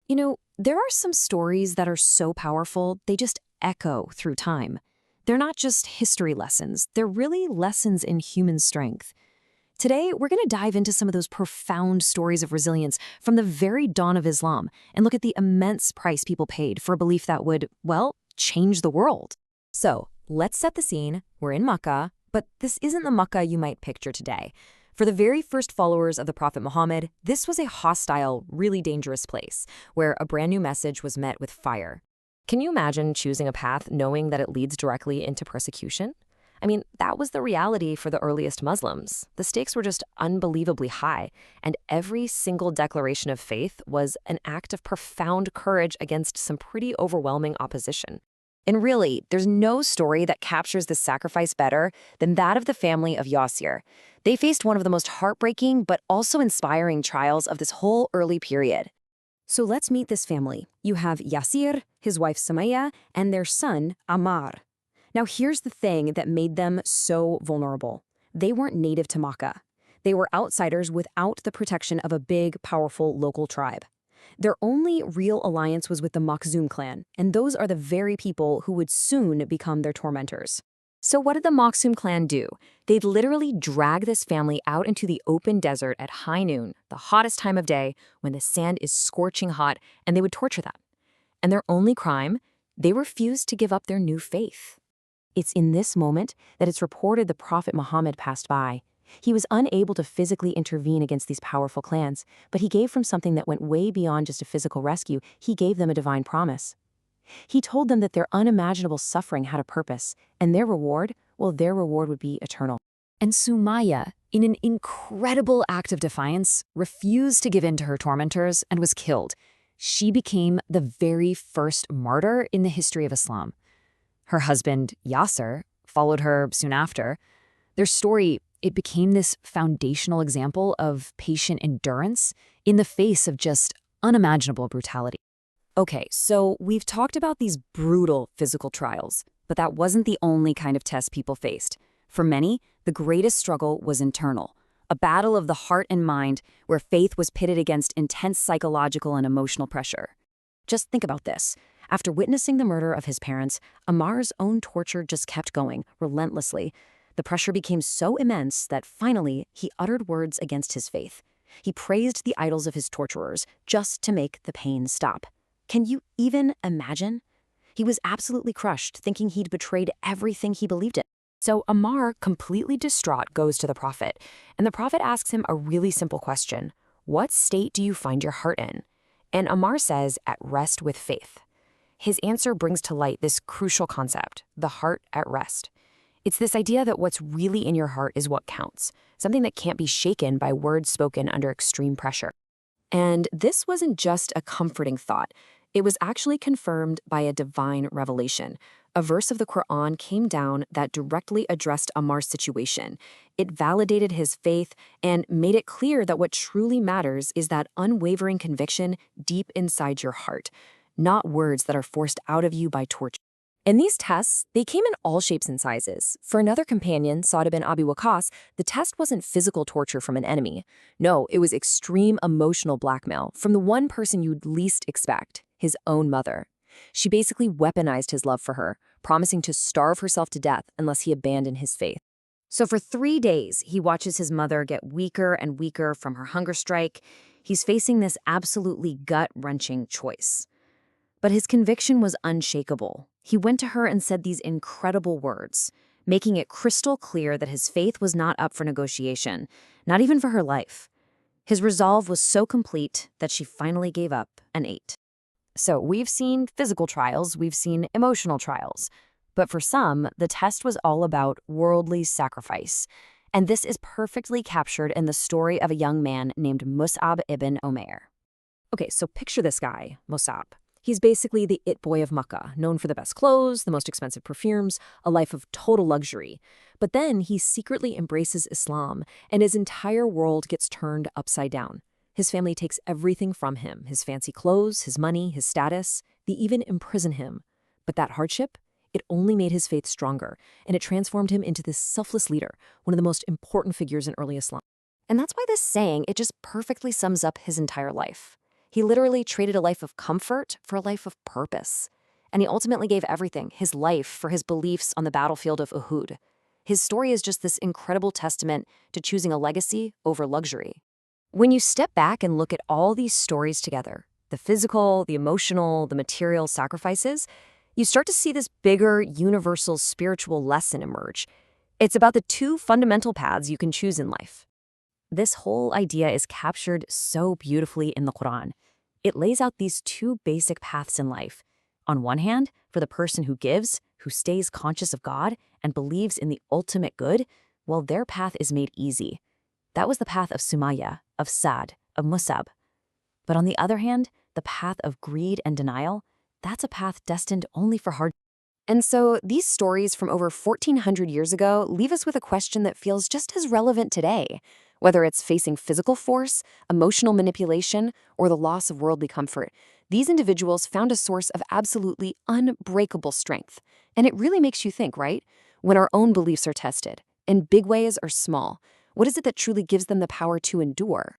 There are some stories that are so powerful, they just echo through time. They're not just history lessons, they're really lessons in human strength. Today, we're going to dive into some of those profound stories of resilience from the very dawn of Islam and look at the immense price people paid for a belief that would, well, change the world. So, let's set the scene. We're in Makkah, but this isn't the Makkah you might picture today. For the very first followers of the Prophet Muhammad, this was a hostile, really dangerous place where a brand new message was met with fire. Can you imagine choosing a path knowing that it leads directly into persecution? I mean, that was the reality for the earliest Muslims. The stakes were just unbelievably high, and every single declaration of faith was an act of profound courage against some pretty overwhelming opposition. And really, there's no story that captures this sacrifice better than that of the family of Yasir. They faced one of the most heartbreaking but also inspiring trials of this whole early period. So let's meet this family. You have Yasir, his wife Sumayyah, and their son, Ammar. Now here's the thing that made them so vulnerable. They weren't native to Makkah. They were outsiders without the protection of a big, powerful local tribe. Their only real alliance was with the Makhzum clan, and those are the very people who would soon become their tormentors. So what did the Makhzum clan do? They'd literally drag this family out into the open desert at high noon, the hottest time of day, when the sand is scorching hot, and they would torture them. And their only crime? They refused to give up their new faith. It's in this moment that it's reported the Prophet Muhammad passed by. He was unable to physically intervene against these powerful clans, but he gave from something that went way beyond just a physical rescue. He gave them a divine promise. He told them that their unimaginable suffering had a purpose, and their reward, well, their reward would be eternal. And Sumayyah, in an incredible act of defiance, refused to give in to her tormentors and was killed. She became the very first martyr in the history of Islam. Her husband, Yasir, followed her soon after. Their story, it became this foundational example of patient endurance in the face of just unimaginable brutality. Okay, so we've talked about these brutal physical trials, but that wasn't the only kind of test people faced. For many, the greatest struggle was internal, a battle of the heart and mind where faith was pitted against intense psychological and emotional pressure. Just think about this. After witnessing the murder of his parents, Ammar's own torture just kept going, relentlessly. The pressure became so immense that finally he uttered words against his faith. He praised the idols of his torturers just to make the pain stop. Can you even imagine? He was absolutely crushed, thinking he'd betrayed everything he believed in. So Ammar, completely distraught, goes to the Prophet, and the Prophet asks him a really simple question. What state do you find your heart in? And Ammar says, at rest with faith. His answer brings to light this crucial concept, the heart at rest. It's this idea that what's really in your heart is what counts, something that can't be shaken by words spoken under extreme pressure. And this wasn't just a comforting thought. It was actually confirmed by a divine revelation. A verse of the Quran came down that directly addressed Ammar's situation. It validated his faith and made it clear that what truly matters is that unwavering conviction deep inside your heart, not words that are forced out of you by torture. And these tests, they came in all shapes and sizes. For another companion, Sa'd ibn Abee Waqqaas, the test wasn't physical torture from an enemy. No, it was extreme emotional blackmail from the one person you'd least expect, his own mother. She basically weaponized his love for her, promising to starve herself to death unless he abandoned his faith. So for 3 days, he watches his mother get weaker and weaker from her hunger strike. He's facing this absolutely gut-wrenching choice. But his conviction was unshakable. He went to her and said these incredible words, making it crystal clear that his faith was not up for negotiation, not even for her life. His resolve was so complete that she finally gave up and ate. So we've seen physical trials, we've seen emotional trials. But for some, the test was all about worldly sacrifice. And this is perfectly captured in the story of a young man named Mus'ab ibn Umair. Okay, so picture this guy, Mus'ab. He's basically the it boy of Makkah, known for the best clothes, the most expensive perfumes, a life of total luxury. But then he secretly embraces Islam, and his entire world gets turned upside down. His family takes everything from him, his fancy clothes, his money, his status. They even imprison him. But that hardship, it only made his faith stronger, and it transformed him into this selfless leader, one of the most important figures in early Islam. And that's why this saying, it just perfectly sums up his entire life. He literally traded a life of comfort for a life of purpose. And he ultimately gave everything, his life, for his beliefs on the battlefield of Uhud. His story is just this incredible testament to choosing a legacy over luxury. When you step back and look at all these stories together, the physical, the emotional, the material sacrifices, you start to see this bigger, universal spiritual lesson emerge. It's about the two fundamental paths you can choose in life. This whole idea is captured so beautifully in the Quran. It lays out these two basic paths in life. On one hand, for the person who gives, who stays conscious of God, and believes in the ultimate good, well, their path is made easy. That was the path of Sumayyah, of Sa'd, of Mus'ab. But on the other hand, the path of greed and denial, that's a path destined only for hard. And so these stories from over 1,400 years ago leave us with a question that feels just as relevant today. Whether it's facing physical force, emotional manipulation, or the loss of worldly comfort, these individuals found a source of absolutely unbreakable strength. And it really makes you think, right? When our own beliefs are tested, in big ways or small, what is it that truly gives them the power to endure?